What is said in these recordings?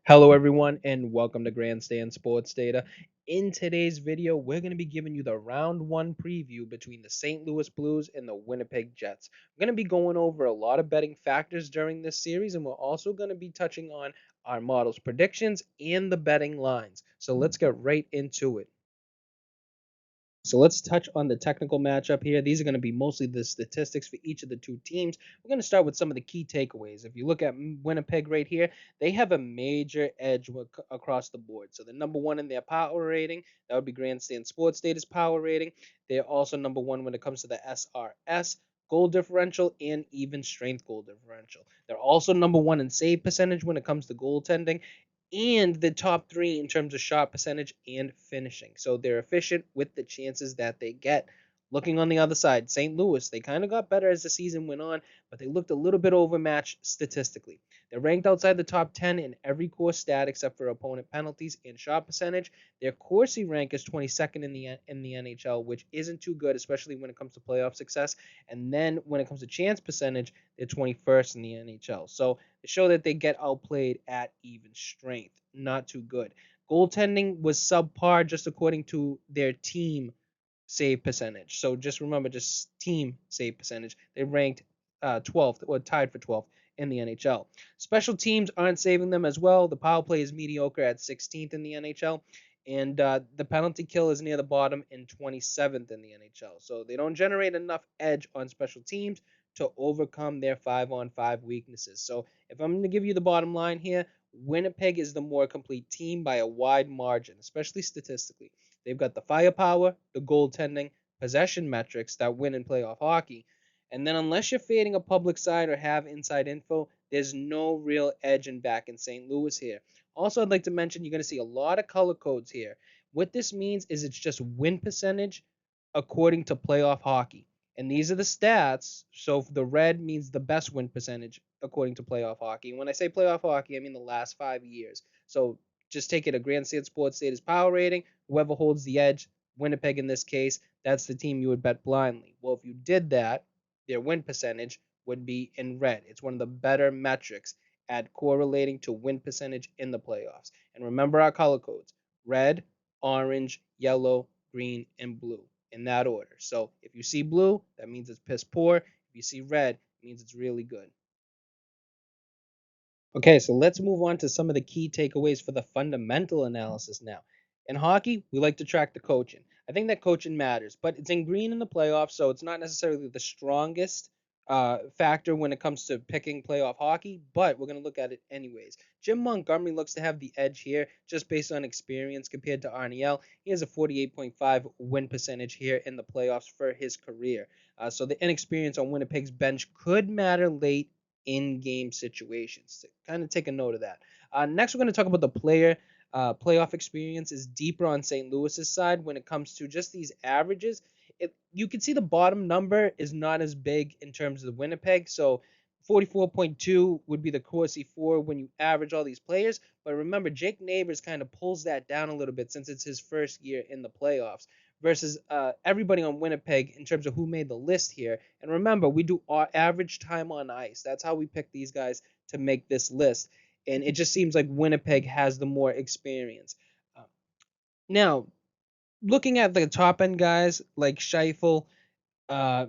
Hello, everyone, and welcome to Grandstand Sports Data. In today's video, we're going to be giving you the round one preview between the St. Louis Blues and the Winnipeg Jets. We're going to be going over a lot of betting factors during this series, and we're also going to be touching on our models' predictions and the betting lines. So let's get right into it. So let's touch on the technical matchup here. These are going to be mostly the statistics for each of the two teams. We're going to start with some of the key takeaways. If you look at Winnipeg right here, they have a major edge across the board. So they're number one in their power rating. That would be Grandstand Sports Data's power rating. They're also number one when it comes to the SRS goal differential and even strength goal differential. They're also number one in save percentage when it comes to goaltending, and the top three in terms of shot percentage and finishing. So they're efficient with the chances that they get. Looking on the other side, St. Louis, they kind of got better as the season went on, but they looked a little bit overmatched statistically. They're ranked outside the top 10 in every core stat except for opponent penalties and shot percentage. Their Corsi rank is 22nd in the NHL, which isn't too good, especially when it comes to playoff success. And then when it comes to chance percentage, they're 21st in the NHL. So they show that they get outplayed at even strength. Not too good. Goaltending was subpar just according to their team save percentage. So just remember, just team save percentage. They ranked 12th or tied for 12th in the NHL. Special teams aren't saving them as well. The power play is mediocre at 16th in the NHL. And the penalty kill is near the bottom in 27th in the NHL. So they don't generate enough edge on special teams to overcome their 5-on-5 weaknesses. So if I'm going to give you the bottom line here, Winnipeg is the more complete team by a wide margin, especially statistically. They've got the firepower, the goaltending, possession metrics that win in playoff hockey. And then, unless you're fading a public side or have inside info, there's no real edge in back in St. Louis here. Also, I'd like to mention you're going to see a lot of color codes here. What this means is it's just win percentage according to playoff hockey. And these are the stats. So the red means the best win percentage according to playoff hockey. And when I say playoff hockey, I mean the last 5 years. So just take it a Grandstand Sports Data's power rating. Whoever holds the edge, Winnipeg in this case, that's the team you would bet blindly. Well, if you did that, their win percentage would be in red. It's one of the better metrics at correlating to win percentage in the playoffs. And remember our color codes: red, orange, yellow, green, and blue in that order. So if you see blue, that means it's piss poor. If you see red, it means it's really good. Okay, so let's move on to some of the key takeaways for the fundamental analysis now. In hockey, we like to track the coaching. I think that coaching matters, but it's in green in the playoffs, so it's not necessarily the strongest factor when it comes to picking playoff hockey, but we're going to look at it anyways. Jim Montgomery looks to have the edge here just based on experience compared to Arniel. He has a 48.5 win percentage here in the playoffs for his career. So the inexperience on Winnipeg's bench could matter late in-game situations. So kind of take a note of that. Next, we're going to talk about the player playoff experience is deeper on St. Louis's side when it comes to just these averages. You can see the bottom number is not as big in terms of the Winnipeg. So 44.2 would be the Corsi 4 when you average all these players. But remember, Jake Neighbors kind of pulls that down a little bit since it's his first year in the playoffs versus everybody on Winnipeg in terms of who made the list here. And remember, we do our average time on ice. That's how we pick these guys to make this list. And it just seems like Winnipeg has the more experience. Uh, Now, looking at the top end guys like Scheifele, uh,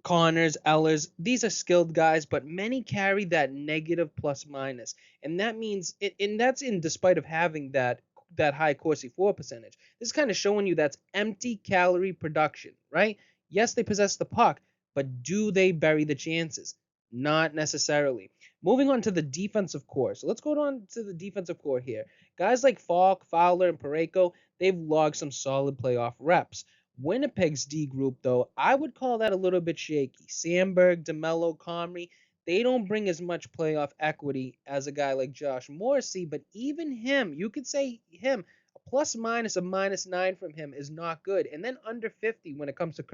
Connors, Ellers, these are skilled guys, but many carry that negative plus minus, and that means and that's in despite of having that high Corsi 4 percentage. This is kind of showing you that's empty calorie production, right? Yes, they possess the puck, but do they bury the chances? Not necessarily. Moving on to the defensive core. So let's go on to the defensive core here. Guys like Falk, Fowler, and Pareko, they've logged some solid playoff reps. Winnipeg's D group, though, I would call that a little bit shaky. Sandberg, DeMello, Comrie, they don't bring as much playoff equity as a guy like Josh Morrissey, but even him, you could say him, a plus minus a -9 from him is not good. And then under 50 when it comes to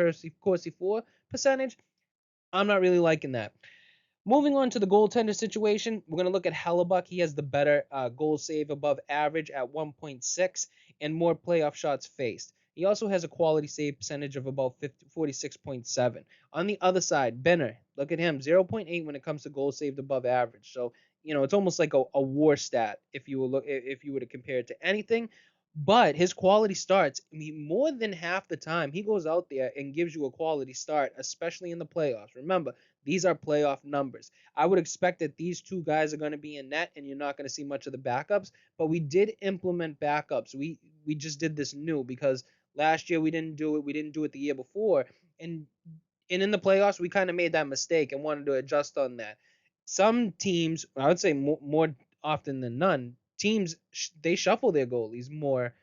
Corsi 4 percentage, I'm not really liking that. Moving on to the goaltender situation, we're going to look at Hellebuck. He has the better goal save above average at 1.6 and more playoff shots faced. He also has a quality save percentage of about 46.7. On the other side, Benner, look at him, 0.8 when it comes to goals saved above average. So it's almost like a war stat if you were to compare it to anything. But his quality starts, I mean, more than half the time he goes out there and gives you a quality start, especially in the playoffs. Remember, these are playoff numbers. I would expect that these two guys are going to be in net and you're not going to see much of the backups, but we did implement backups. We just did this new because last year we didn't do it. We didn't do it the year before. And in the playoffs, we kind of made that mistake and wanted to adjust on that. Some teams, I would say more often than none, teams they shuffle their goalies more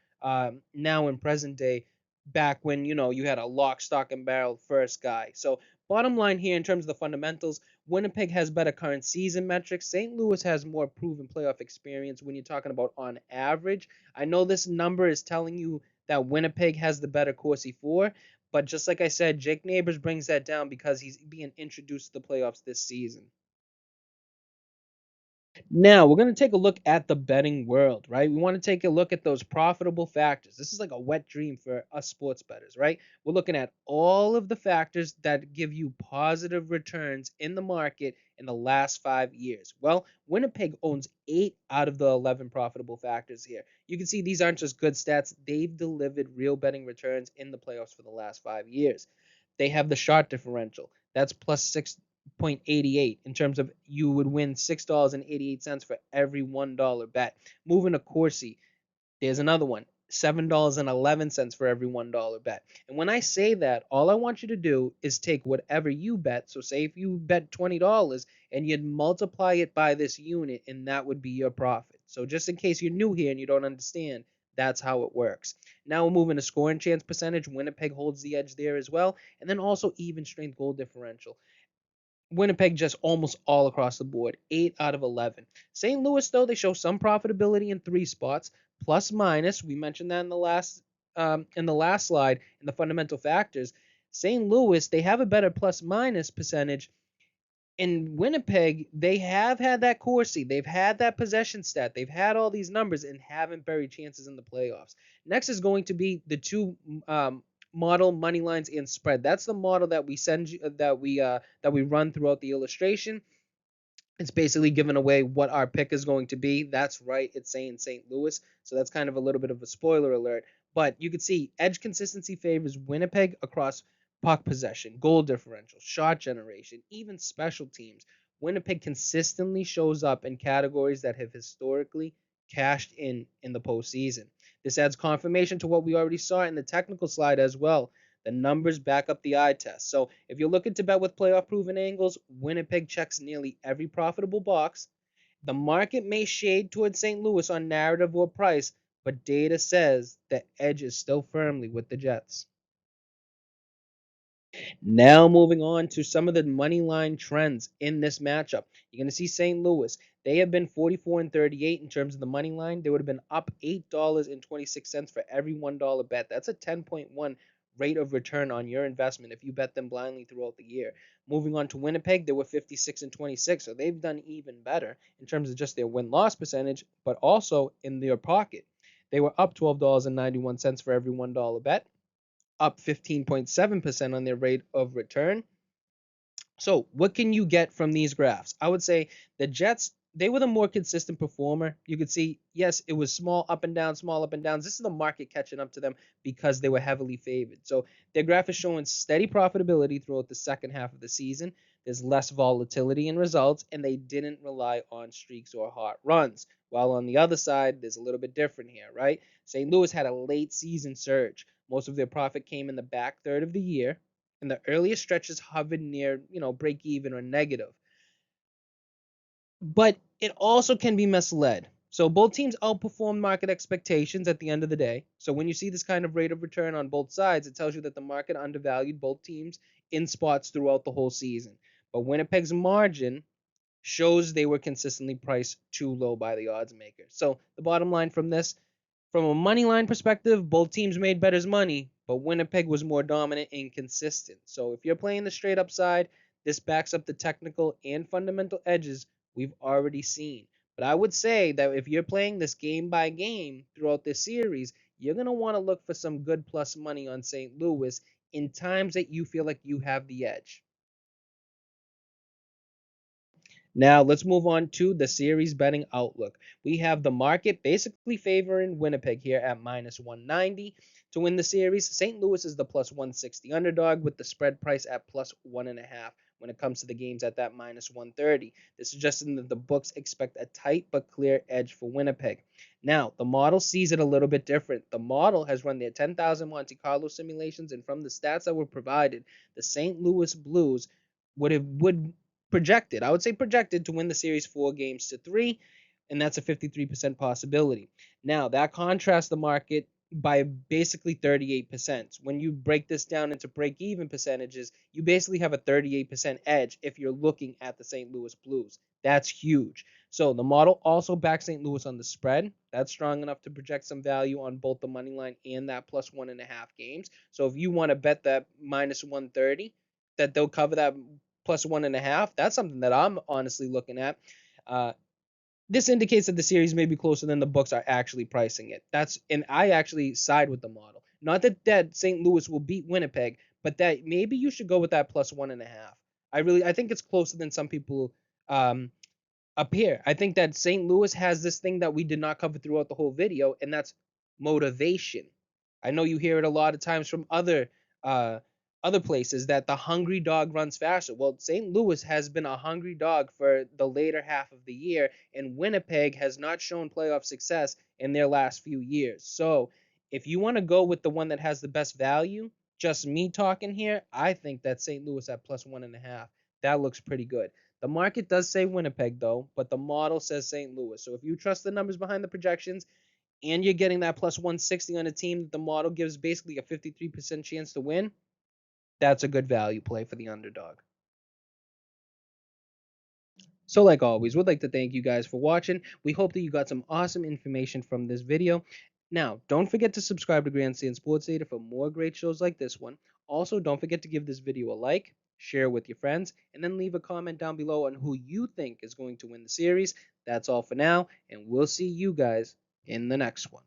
now in present day. Back when you had a lock, stock, and barrel first guy. So bottom line here in terms of the fundamentals, Winnipeg has better current season metrics. St. Louis has more proven playoff experience when you're talking about on average. I know this number is telling you that Winnipeg has the better Corsi 4, but just like I said, Jake Neighbors brings that down because he's being introduced to the playoffs this season. Now, we're going to take a look at the betting world, right? We want to take a look at those profitable factors. This is like a wet dream for us sports bettors, right? We're looking at all of the factors that give you positive returns in the market in the last 5 years. Well, Winnipeg owns 8 out of the 11 profitable factors here. You can see these aren't just good stats, they've delivered real betting returns in the playoffs for the last 5 years. They have the shot differential. That's plus 6.88 in terms of you would win $6.88 for every $1 bet. Moving to Corsi, there's another one. $7.11 for every $1 bet. And when I say that, all I want you to do is take whatever you bet. So say if you bet $20 and you'd multiply it by this unit, and that would be your profit. So just in case you're new here and you don't understand, that's how it works. Now we're moving to scoring chance percentage. Winnipeg holds the edge there as well. And then also even strength goal differential. Winnipeg just almost all across the board, 8 out of 11. St. Louis, though, they show some profitability in 3 spots, plus minus. We mentioned that in the last slide in the fundamental factors. St. Louis, they have a better plus minus percentage. In Winnipeg, they have had that Corsi, they've had that possession stat, they've had all these numbers and haven't buried chances in the playoffs. Next is going to be the two model money lines and spread. That's the model that we send you, that we run throughout the illustration. It's basically giving away what our pick is going to be. That's right, it's saying St. Louis, so that's kind of a little bit of a spoiler alert. But you can see edge consistency favors Winnipeg across puck possession, goal differential, shot generation, even special teams. Winnipeg consistently shows up in categories that have historically cashed in the postseason. This adds confirmation to what we already saw in the technical slide as well. The numbers back up the eye test. So if you're looking to bet with playoff proven angles, Winnipeg checks nearly every profitable box. The market may shade towards St. Louis on narrative or price, but data says the edge is still firmly with the Jets. Now moving on to some of the money line trends in this matchup. You're going to see St. Louis. They have been 44 and 38 in terms of the money line. They would have been up $8.26 for every $1 bet. That's a 10.1 rate of return on your investment if you bet them blindly throughout the year. Moving on to Winnipeg, they were 56 and 26, so they've done even better in terms of just their win-loss percentage, but also in their pocket. They were up $12.91 for every $1 bet, up 15.7% on their rate of return. So, what can you get from these graphs? I would say the Jets, they were the more consistent performer. You could see, yes, it was small up and down, small up and downs. This is the market catching up to them because they were heavily favored. So, their graph is showing steady profitability throughout the second half of the season. There's less volatility in results, and they didn't rely on streaks or hot runs. While on the other side, there's a little bit different here, right? St. Louis had a late season surge. Most of their profit came in the back third of the year, and the earliest stretches hovered near, break even or negative. But it also can be misled. So both teams outperformed market expectations at the end of the day. So when you see this kind of rate of return on both sides, it tells you that the market undervalued both teams in spots throughout the whole season. But Winnipeg's margin shows they were consistently priced too low by the odds maker. So the bottom line from this, from a money line perspective, both teams made better's money, but Winnipeg was more dominant and consistent. So if you're playing the straight up side, this backs up the technical and fundamental edges we've already seen. But I would say that if you're playing this game by game throughout this series, you're going to want to look for some good plus money on St. Louis in times that you feel like you have the edge. Now let's move on to the series betting outlook. We have the market basically favoring Winnipeg here at minus 190 to win the series. St. Louis is the plus 160 underdog with the spread price at plus 1.5 when it comes to the games at that minus 130. This is suggesting that the books expect a tight but clear edge for Winnipeg. Now, the model sees it a little bit different. The model has run their 10,000 Monte Carlo simulations, and from the stats that were provided, the St. Louis Blues would projected. I would say projected to win the series 4-3, and that's a 53% possibility. Now, that contrasts the market by basically 38%. When you break this down into break even percentages, you basically have a 38% edge if you're looking at the St. Louis Blues. That's huge. So the model also backs St. Louis on the spread. That's strong enough to project some value on both the money line and that plus 1.5 games. So if you want to bet that minus 130, that they'll cover that plus 1.5, that's something that I'm honestly looking at. Uh, this indicates that the series may be closer than the books are actually pricing it. And I actually side with the model. Not that St. Louis will beat Winnipeg, but that maybe you should go with that plus 1.5. I think it's closer than some people um, up here. I think that St. Louis has this thing that we did not cover throughout the whole video, and that's motivation. I know you hear it a lot of times from uh, other places that the hungry dog runs faster. Well, St. Louis has been a hungry dog for the later half of the year, and Winnipeg has not shown playoff success in their last few years. So, if you want to go with the one that has the best value, just me talking here, I think that St. Louis at plus 1.5. That looks pretty good. The market does say Winnipeg, though, but the model says St. Louis. So if you trust the numbers behind the projections and you're getting that plus 160 on a team that the model gives basically a 53% chance to win, that's a good value play for the underdog. So like always, we'd like to thank you guys for watching. We hope that you got some awesome information from this video. Now, don't forget to subscribe to Grandstand Sports Data for more great shows like this one. Also, don't forget to give this video a like, share with your friends, and then leave a comment down below on who you think is going to win the series. That's all for now, and we'll see you guys in the next one.